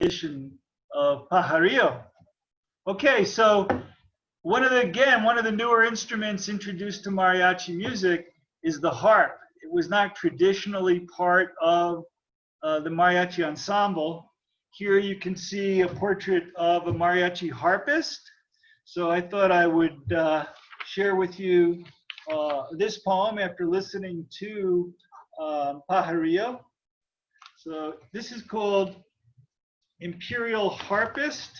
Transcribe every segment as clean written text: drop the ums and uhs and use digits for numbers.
of pajarillo. Okay, so one of the newer instruments introduced to mariachi music is the harp. It was not traditionally part of the mariachi ensemble. Here you can see a portrait of a mariachi harpist. So I thought I would share with you this poem after listening to Pajarillo. So this is called Imperial Harpist.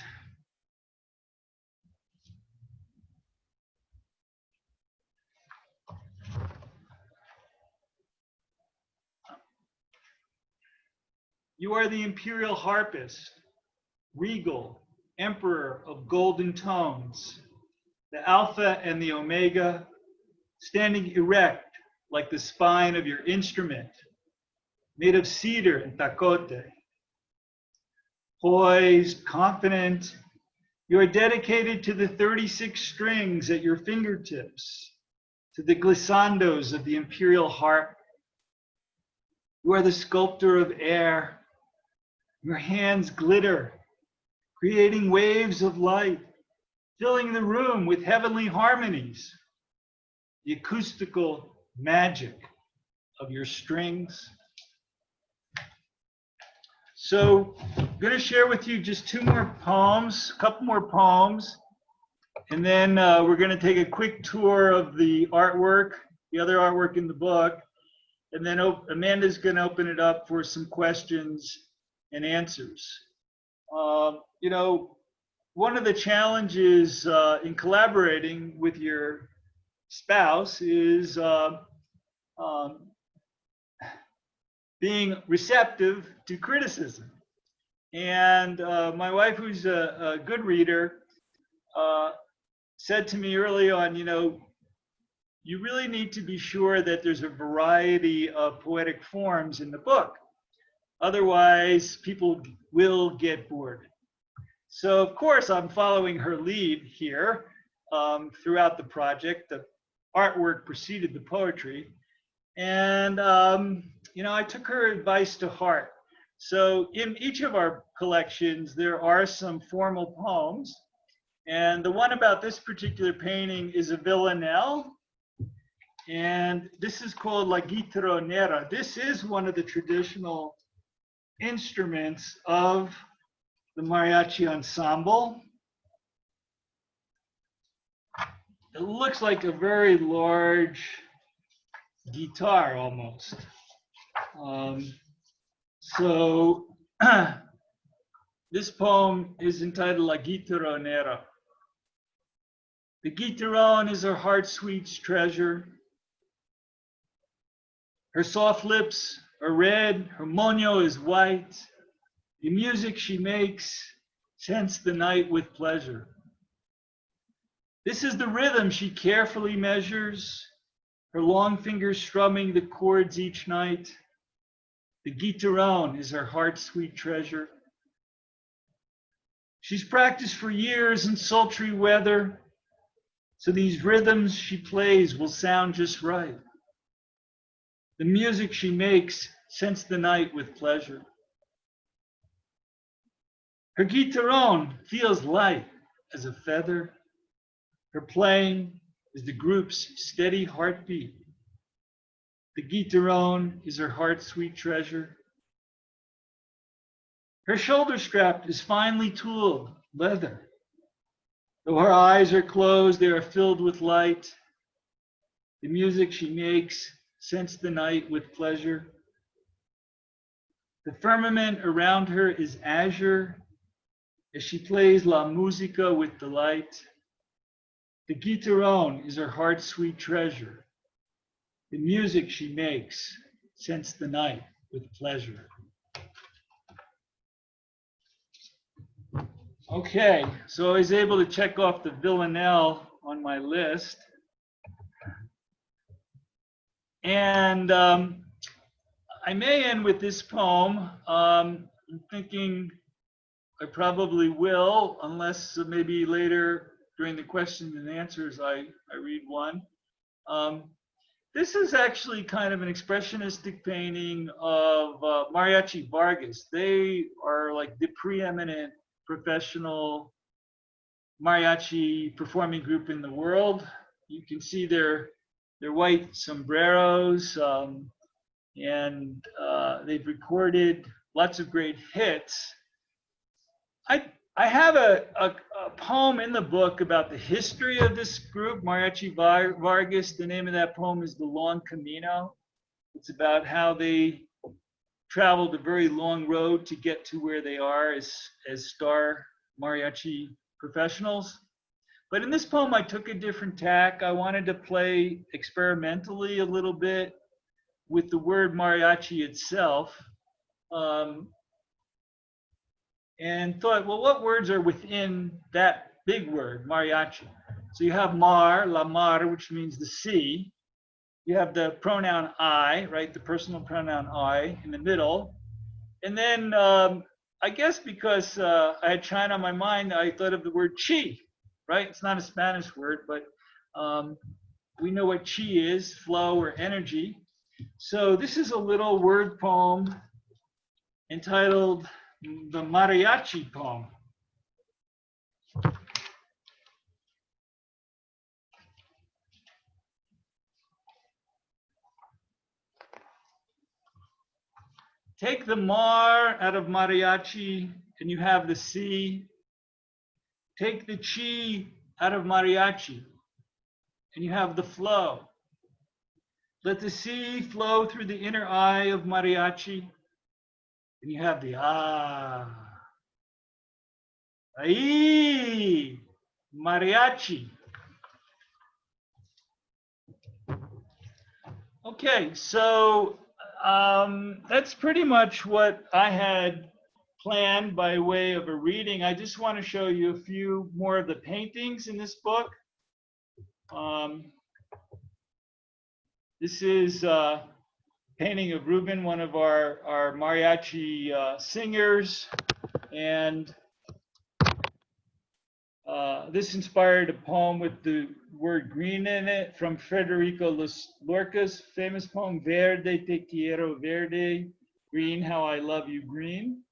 You are the imperial harpist, regal, emperor of golden tones, the alpha and the omega, standing erect like the spine of your instrument, made of cedar and tacote. Poised, confident, you are dedicated to the 36 strings at your fingertips, to the glissandos of the imperial harp. You are the sculptor of air. Your hands glitter, creating waves of light, filling the room with heavenly harmonies. The acoustical magic of your strings. So I'm going to share with you just two more poems, a couple more poems, and then we're going to take a quick tour of the artwork, the other artwork in the book, and then Amanda's going to open it up for some questions and answers. You know, one of the challenges in collaborating with your spouse is being receptive to criticism. And my wife, who's a good reader, said to me early on, you know, you really need to be sure that there's a variety of poetic forms in the book. Otherwise, people will get bored. So, of course, I'm following her lead here throughout the project. The artwork preceded the poetry. And, you know, I took her advice to heart. So in each of our collections, there are some formal poems. And the one about this particular painting is a villanelle. And this is called La Guitar Nero. This is one of the traditional instruments of the mariachi ensemble. It looks like a very large guitar almost. So this poem is entitled La Guitar Nero. The guitarone is her heart's sweet treasure. Her soft lips are red, her moño is white. The music she makes scents the night with pleasure. This is the rhythm she carefully measures, her long fingers strumming the chords each night. The guitarone is her heart's sweet treasure. She's practiced for years in sultry weather, so these rhythms she plays will sound just right. The music she makes scents the night with pleasure. Her guitarone feels light as a feather. Her playing is the group's steady heartbeat. The guitarone is her heart's sweet treasure. Her shoulder strap is finely tooled leather. Though her eyes are closed, they are filled with light. The music she makes scents the night with pleasure. The firmament around her is azure as she plays la musica with delight. The guitarone is her heart's sweet treasure. The music she makes scents the night with pleasure. Okay, so I was able to check off the villanelle on my list. And I may end with this poem. I'm thinking I probably will, unless maybe later during the questions and answers I read one. This is actually kind of an expressionistic painting of Mariachi Vargas. They are like the preeminent professional mariachi performing group in the world. You can see their white sombreros, and they've recorded lots of great hits. I have a poem in the book about the history of this group, Mariachi Vargas. The name of that poem is The Long Camino. It's about how they traveled a very long road to get to where they are as star mariachi professionals. But in this poem, I took a different tack. I wanted to play experimentally a little bit with the word mariachi itself. And thought, well, what words are within that big word, mariachi? So you have la mar, which means the sea. You have the pronoun I, right? The personal pronoun I in the middle. And then I guess because I had China on my mind, I thought of the word chi, right? It's not a Spanish word, but we know what chi is, flow or energy. So this is a little word poem entitled The Mariachi Poem. Take the mar out of mariachi and you have the sea. Take the chi out of mariachi and you have the flow. Let the sea flow through the inner eye of mariachi and you have the ah. Ahí, mariachi. Okay, so that's pretty much what I had planned by way of a reading. I just want to show you a few more of the paintings in this book. This is a painting of Ruben, one of our mariachi singers, and this inspired a poem with the word green in it from Federico Lorca's famous poem, Verde te quiero verde, green, how I love you green.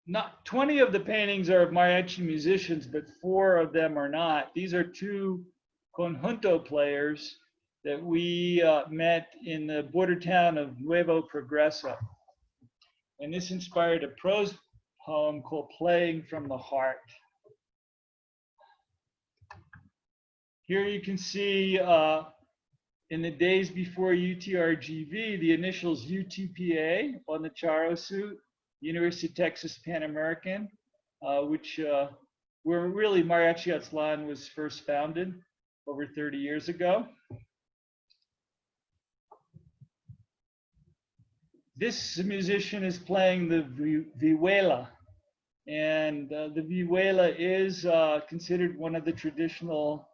Not 20 of the paintings are of mariachi musicians, but 4 of them are not. These are 2 conjunto players that we met in the border town of Nuevo Progreso. And this inspired a prose poem called Playing from the Heart. Here you can see in the days before UTRGV, the initials UTPA on the Charo suit, University of Texas Pan American, which where really Mariachi Aztlan was first founded over 30 years ago. This musician is playing the Vuela, and the Vuela is considered one of the traditional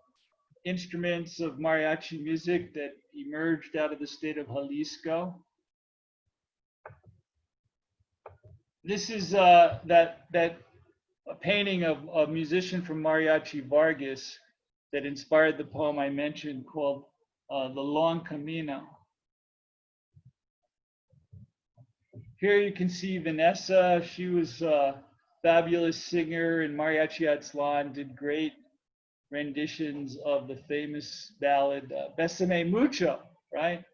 instruments of mariachi music that emerged out of the state of Jalisco. This is that painting of a musician from Mariachi Vargas that inspired the poem I mentioned called The Long Camino. Here you can see Vanessa. She was a fabulous singer in Mariachi Aztlan, did great renditions of the famous ballad Bésame Mucho, right?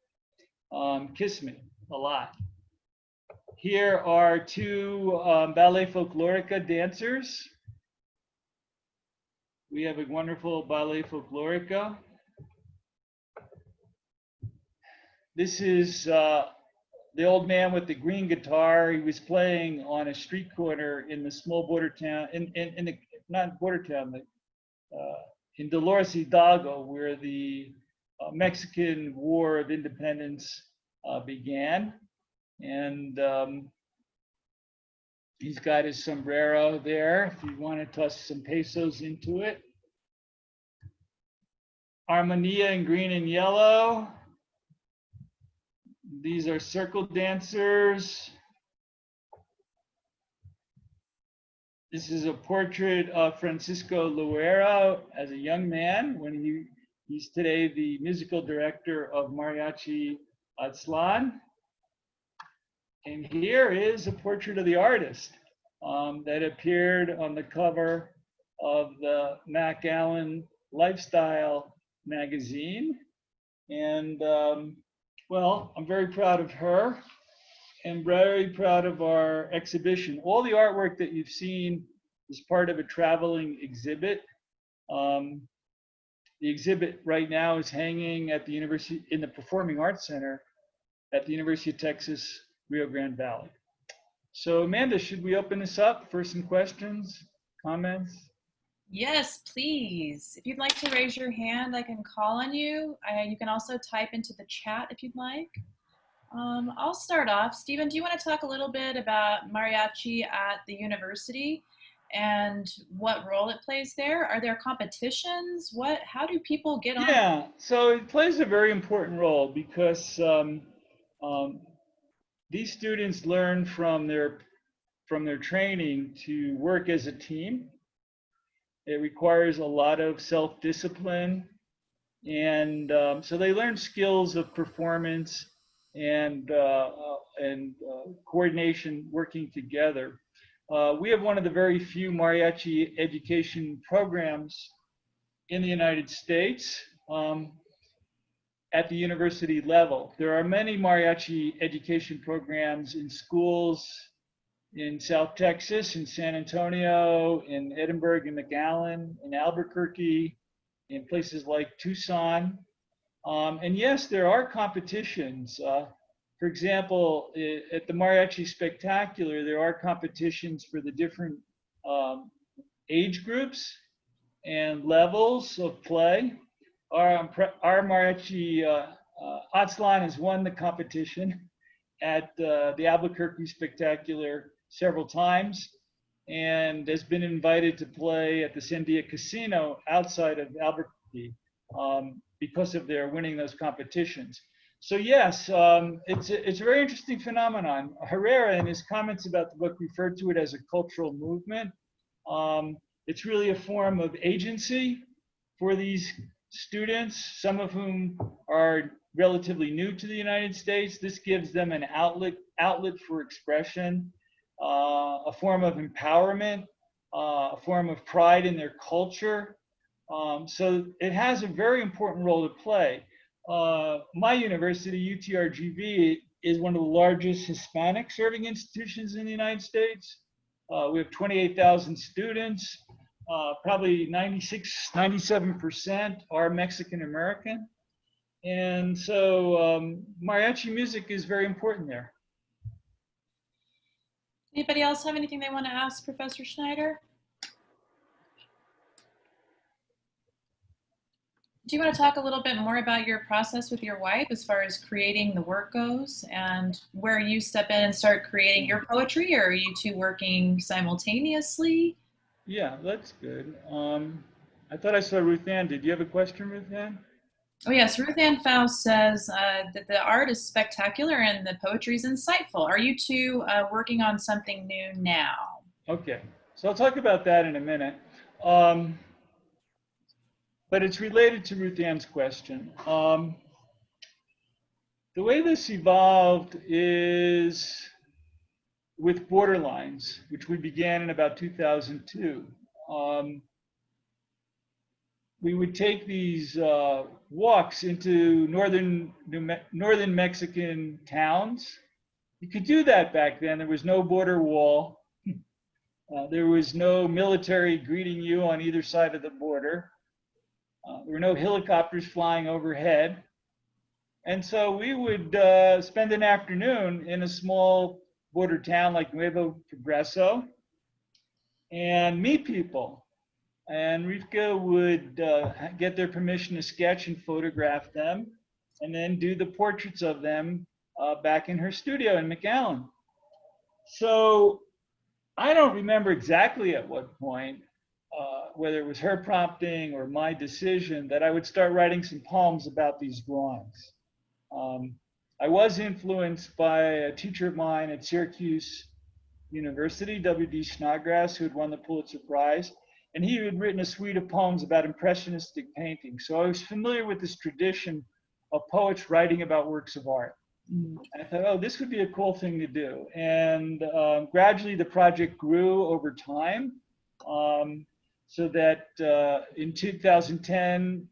Kiss Me a lot. Here are 2 ballet folklorica dancers. We have a wonderful ballet folklorica. This is the old man with the green guitar. He was playing on a street corner in the small border town, in the, not border town, in Dolores Hidalgo, where the Mexican War of Independence began. And he's got his sombrero there, if you want to toss some pesos into it. Armonia in green and yellow. These are circle dancers. This is a portrait of Francisco Luera as a young man when he's today the musical director of Mariachi Aztlan. And here is a portrait of the artist that appeared on the cover of the Mac Allen Lifestyle magazine. And well, I'm very proud of her and very proud of our exhibition. All the artwork that you've seen is part of a traveling exhibit. The exhibit right now is hanging at the University, in the Performing Arts Center at the University of Texas, Rio Grande Valley. So Amanda, should we open this up for some questions, comments? Yes, please. If you'd like to raise your hand, I can call on you. You can also type into the chat if you'd like. I'll start off. Stephen, do you want to talk a little bit about mariachi at the university and what role it plays there? Are there competitions? How do people get on? Yeah, so it plays a very important role because these students learn from their training to work as a team. It requires a lot of self-discipline, and so they learn skills of performance and coordination, working together. We have one of the very few mariachi education programs in the United States at the university level. There are many mariachi education programs in schools in South Texas, in San Antonio, in Edinburgh and McAllen, in Albuquerque, in places like Tucson. And yes, there are competitions. For example, at the Mariachi Spectacular, there are competitions for the different age groups and levels of play. Our Mariachi Aztlan has won the competition at the Albuquerque Spectacular several times and has been invited to play at the Sandia Casino outside of Albuquerque because of their winning those competitions. So yes, it's a very interesting phenomenon. Herrera, in his comments about the book, referred to it as a cultural movement. It's really a form of agency for these students, some of whom are relatively new to the United States. This gives them an outlet for expression, a form of empowerment, a form of pride in their culture. So it has a very important role to play. My university, UTRGV, is one of the largest Hispanic serving institutions in the United States. We have 28,000 students. Probably 97% are Mexican American. And so mariachi music is very important there. Anybody else have anything they want to ask Professor Schneider? Do you want to talk a little bit more about your process with your wife as far as creating the work goes and where you step in and start creating your poetry, or are you two working simultaneously? Yeah, that's good. I thought I saw Ruth Ann. Did you have a question, Ruth Ann? Oh yes, Ruth Ann Faust says that the art is spectacular and the poetry is insightful. Are you two working on something new now? Okay, so I'll talk about that in a minute. But it's related to Ruth Ann's question. The way this evolved is with Borderlines, which we began in about 2002. We would take these walks into northern Mexican towns. You could do that back then. There was no border wall. There was no military greeting you on either side of the border. There were no helicopters flying overhead. And so we would spend an afternoon in a small border town like Nuevo Progreso and meet people. And Rivka would get their permission to sketch and photograph them and then do the portraits of them back in her studio in McAllen. So I don't remember exactly at what point, whether it was her prompting or my decision, that I would start writing some poems about these drawings. I was influenced by a teacher of mine at Syracuse University, W.D. Snodgrass, who had won the Pulitzer Prize. And he had written a suite of poems about impressionistic painting. So I was familiar with this tradition of poets writing about works of art. And I thought, oh, this would be a cool thing to do. And gradually the project grew over time, so that in 2010,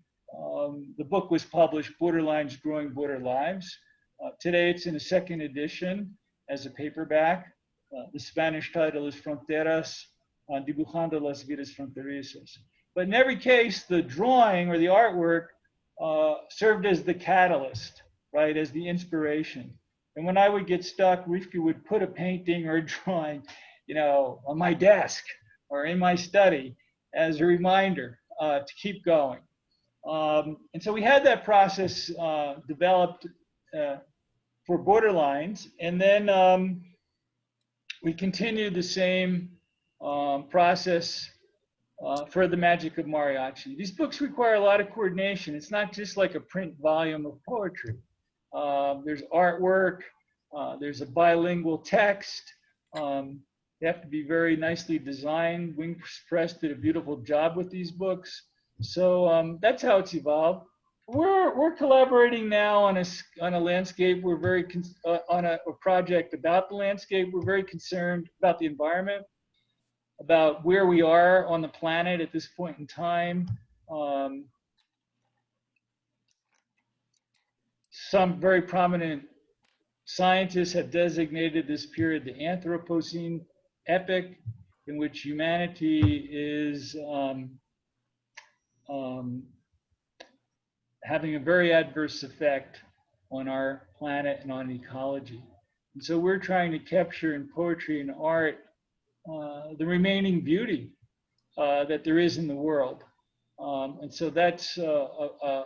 the book was published, Borderlines Growing Border Lives. Today it's in a second edition as a paperback. The Spanish title is Fronteras, Dibujando las Vidas Fronterizas. But in every case, the drawing or the artwork served as the catalyst, right, as the inspiration. And when I would get stuck, Rivka would put a painting or a drawing, you know, on my desk or in my study as a reminder to keep going. And so we had that process developed for Borderlines, and then we continued the same process for the Magic of Mariachi. These books require a lot of coordination. It's not just like a print volume of poetry. There's artwork, there's a bilingual text. They have to be very nicely designed. Wings Press did a beautiful job with these books. So that's how it's evolved. We're collaborating now on a landscape. We're very on a project about the landscape. We're very concerned about the environment, about where we are on the planet at this point in time. Some very prominent scientists have designated this period the Anthropocene epoch, in which humanity is having a very adverse effect on our planet and on ecology. And so we're trying to capture in poetry and art the remaining beauty that there is in the world. And so that's a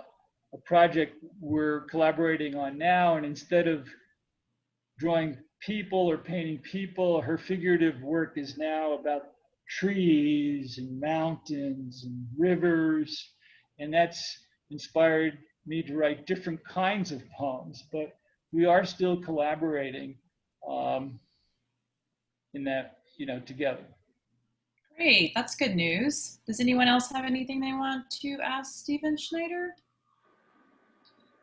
project we're collaborating on now. And instead of drawing people or painting people, her figurative work is now about trees and mountains and rivers. And that's inspired me to write different kinds of poems, but we are still collaborating in that, you know, together. Great, that's good news. Does anyone else have anything they want to ask Stephen Schneider?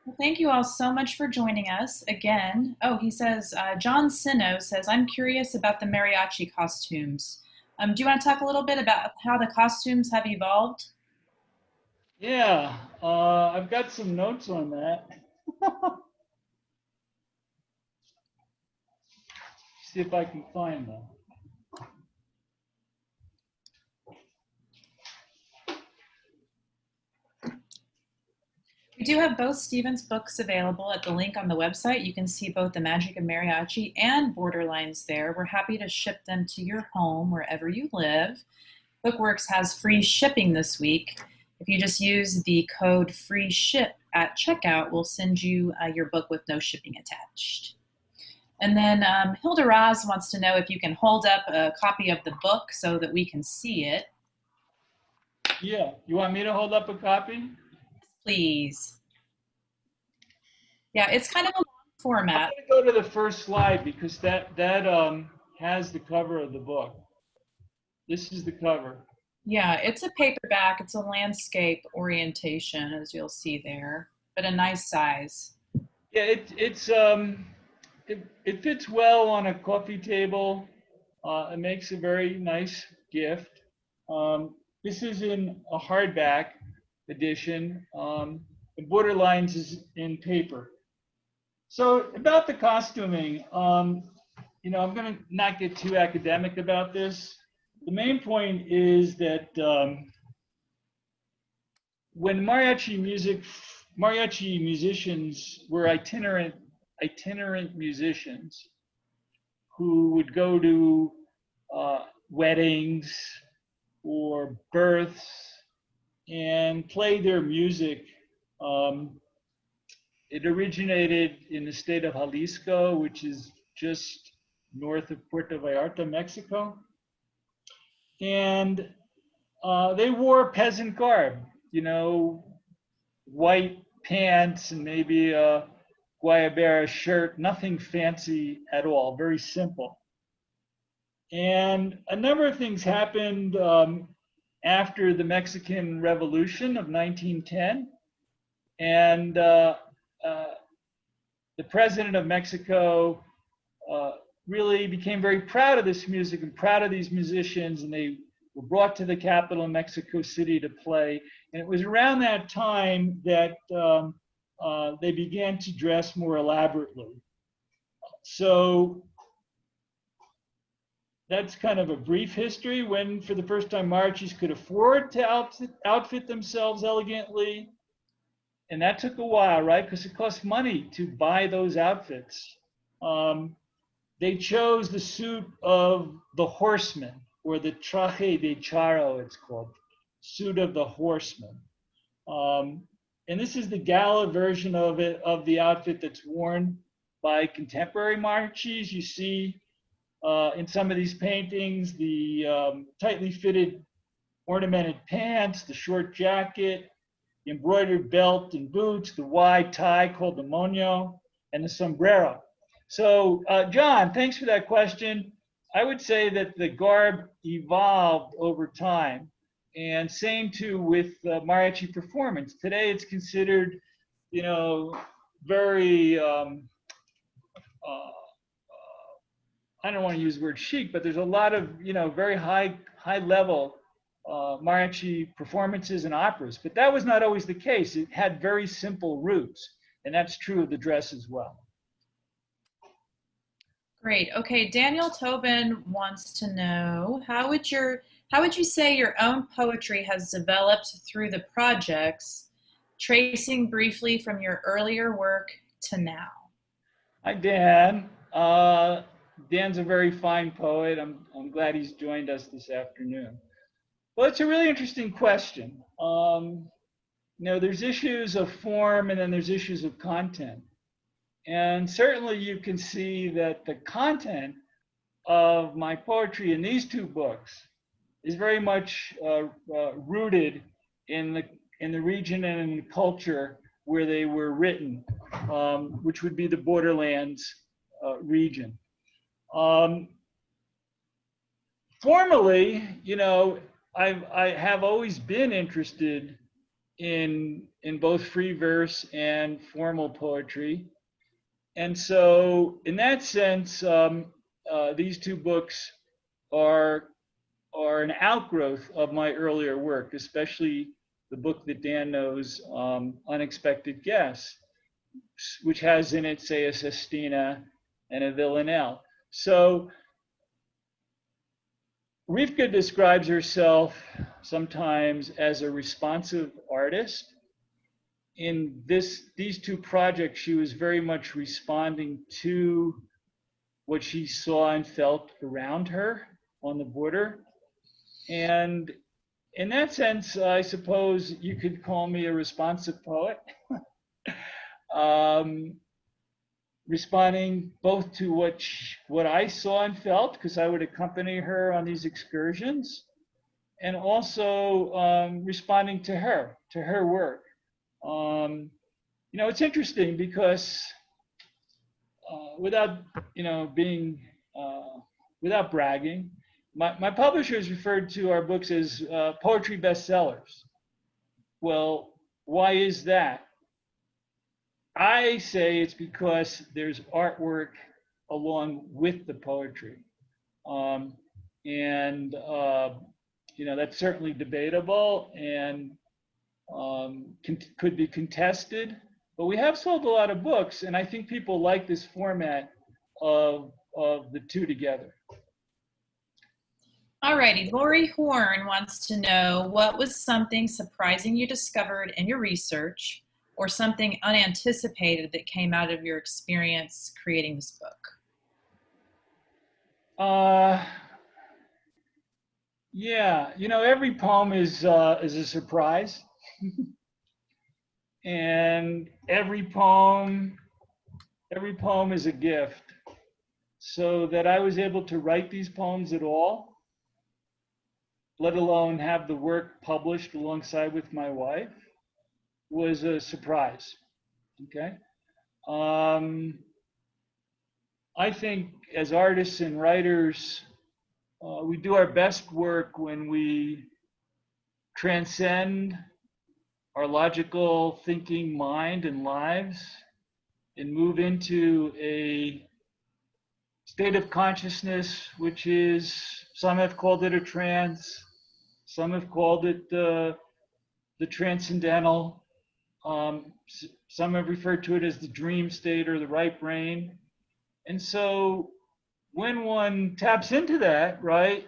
Well, thank you all so much for joining us again. Oh, he says, John Sino says, I'm curious about the mariachi costumes. Do you want to talk a little bit about how the costumes have evolved? Yeah, I've got some notes on that. See if I can find them. We do have both Stephen's books available at the link on the website. You can see both the Magic of Mariachi and Borderlines there. We're happy to ship them to your home wherever you live. Bookworks has free shipping this week. If you just use the code FREESHIP at checkout, we'll send you your book with no shipping attached. And then Hilda Raz wants to know if you can hold up a copy of the book so that we can see it. Yeah, you want me to hold up a copy? Please. Yeah, it's kind of a long format. I'm going to go to the first slide because that has the cover of the book. This is the cover. Yeah, it's a paperback. It's a landscape orientation, as you'll see there, but a nice size. Yeah, it fits well on a coffee table. It makes a very nice gift. This is in a hardback edition. And Borderlines is in paper. So about the costuming, you know, I'm going to not get too academic about this. The main point is that when mariachi musicians were itinerant musicians who would go to weddings or births and play their music. It originated in the state of Jalisco, which is just north of Puerto Vallarta, Mexico. And they wore peasant garb, you know, white pants and maybe a guayabera shirt, nothing fancy at all, very simple. And a number of things happened after the Mexican Revolution of 1910. And the president of Mexico really became very proud of this music and proud of these musicians, and they were brought to the capital in Mexico City to play. And it was around that time that they began to dress more elaborately. So that's kind of a brief history when, for the first time, mariachis could afford to outfit themselves elegantly. And that took a while, right? Because it cost money to buy those outfits. They chose the suit of the horseman, or the traje de charro, it's called, suit of the horseman. And this is the gala version of it, of the outfit that's worn by contemporary mariachis. You see in some of these paintings, the tightly fitted ornamented pants, the short jacket, the embroidered belt and boots, the wide tie called the moño, and the sombrero. So, John, thanks for that question. I would say that the garb evolved over time, and same too with mariachi performance. Today, it's considered, you know, very I don't want to use the word chic, but there's a lot of, you know, very high level mariachi performances and operas. But that was not always the case. It had very simple roots, and that's true of the dress as well. Great. Okay, Daniel Tobin wants to know, how would you say your own poetry has developed through the projects, tracing briefly from your earlier work to now? Hi, Dan. Dan's a very fine poet. I'm glad he's joined us this afternoon. Well, it's a really interesting question. You know, there's issues of form and then there's issues of content. And certainly you can see that the content of my poetry in these two books is very much rooted in the region and in the culture where they were written, which would be the Borderlands region. Formally, you know, I have always been interested in both free verse and formal poetry. And so in that sense, these two books are an outgrowth of my earlier work, especially the book that Dan knows, Unexpected Guests, which has in it, say, a sestina and a villanelle. So Rivka describes herself sometimes as a responsive artist. In these two projects, she was very much responding to what she saw and felt around her on the border. And in that sense, I suppose you could call me a responsive poet. Responding both to what I saw and felt, because I would accompany her on these excursions, and also responding to her work. You know, it's interesting because without, you know, being, without bragging, my publishers referred to our books as poetry bestsellers. Well, why is that? I say it's because there's artwork along with the poetry. You know, that's certainly debatable and could be contested, but we have sold a lot of books, and I think people like this format of the two together. All righty, Lori Horn wants to know, what was something surprising you discovered in your research, or something unanticipated that came out of your experience creating this book? Yeah, you know, every poem is a surprise. And every poem is a gift. So that I was able to write these poems at all, let alone have the work published alongside with my wife, was a surprise. Okay. I think as artists and writers, we do our best work when we transcend our logical thinking mind and lives and move into a state of consciousness, which is, some have called it a trance, some have called it the transcendental, some have referred to it as the dream state or the right brain. And so when one taps into that, right,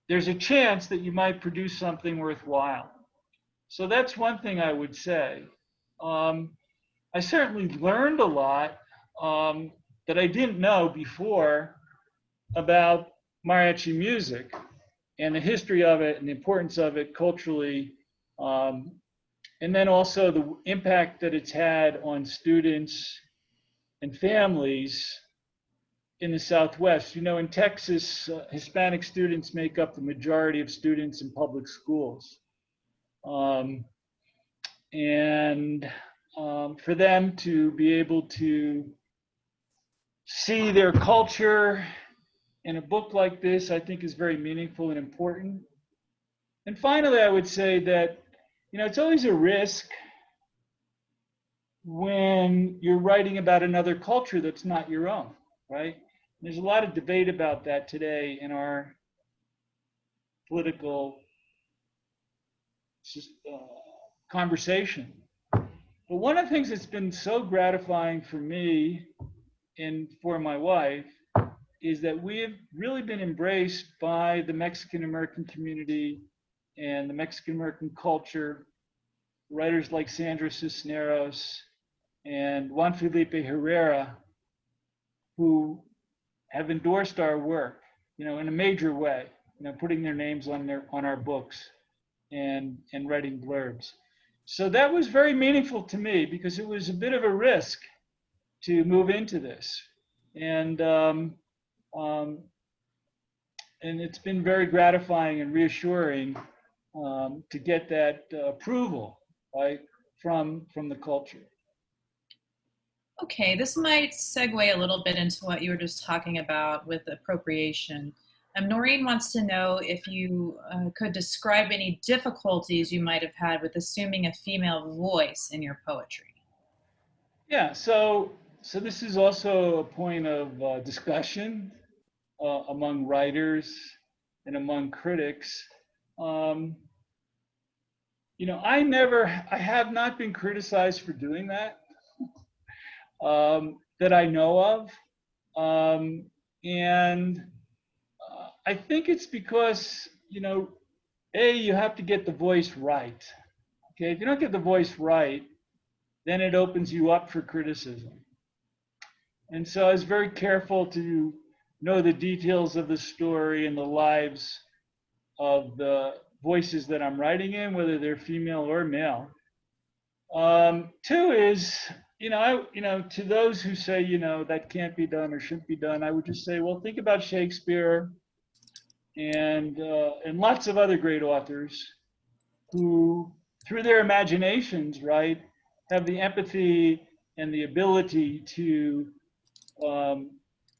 there's a chance that you might produce something worthwhile. So that's one thing I would say. I certainly learned a lot that I didn't know before about mariachi music and the history of it and the importance of it culturally, and then also the impact that it's had on students and families in the Southwest. You know, in Texas, Hispanic students make up the majority of students in public schools. For them to be able to see their culture in a book like this, I think is very meaningful and important. And finally, I would say that, you know, it's always a risk when you're writing about another culture that's not your own, right? There's a lot of debate about that today in our political conversation. But one of the things that's been so gratifying for me and for my wife is that we have really been embraced by the Mexican American community and the Mexican American culture. Writers like Sandra Cisneros and Juan Felipe Herrera, who have endorsed our work, you know, in a major way, you know, putting their names on our books and writing blurbs. So that was very meaningful to me because it was a bit of a risk to move into this, and it's been very gratifying and reassuring to get that approval, right, from the culture. Okay, this might segue a little bit into what you were just talking about with appropriation. Noreen wants to know if you could describe any difficulties you might have had with assuming a female voice in your poetry. Yeah, so this is also a point of discussion among writers and among critics. You know, I have not been criticized for doing that, that I know of. I think it's because, you know, you have to get the voice right. Okay, if you don't get the voice right, then it opens you up for criticism. And so I was very careful to know the details of the story and the lives of the voices that I'm writing in, whether they're female or male. Two is, to those who say, that can't be done or shouldn't be done, I would just say, well, think about Shakespeare and lots of other great authors who, through their imaginations, right, have the empathy and the ability to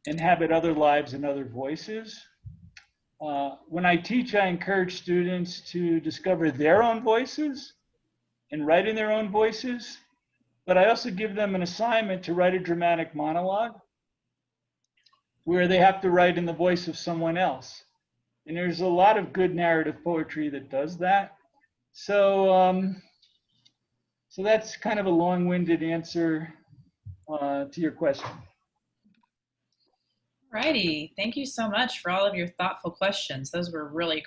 inhabit other lives and other voices. When I teach, I encourage students to discover their own voices and write in their own voices, but I also give them an assignment to write a dramatic monologue where they have to write in the voice of someone else. And there's a lot of good narrative poetry that does that. So that's kind of a long-winded answer to your question. Alrighty, thank you so much for all of your thoughtful questions. Those were really great.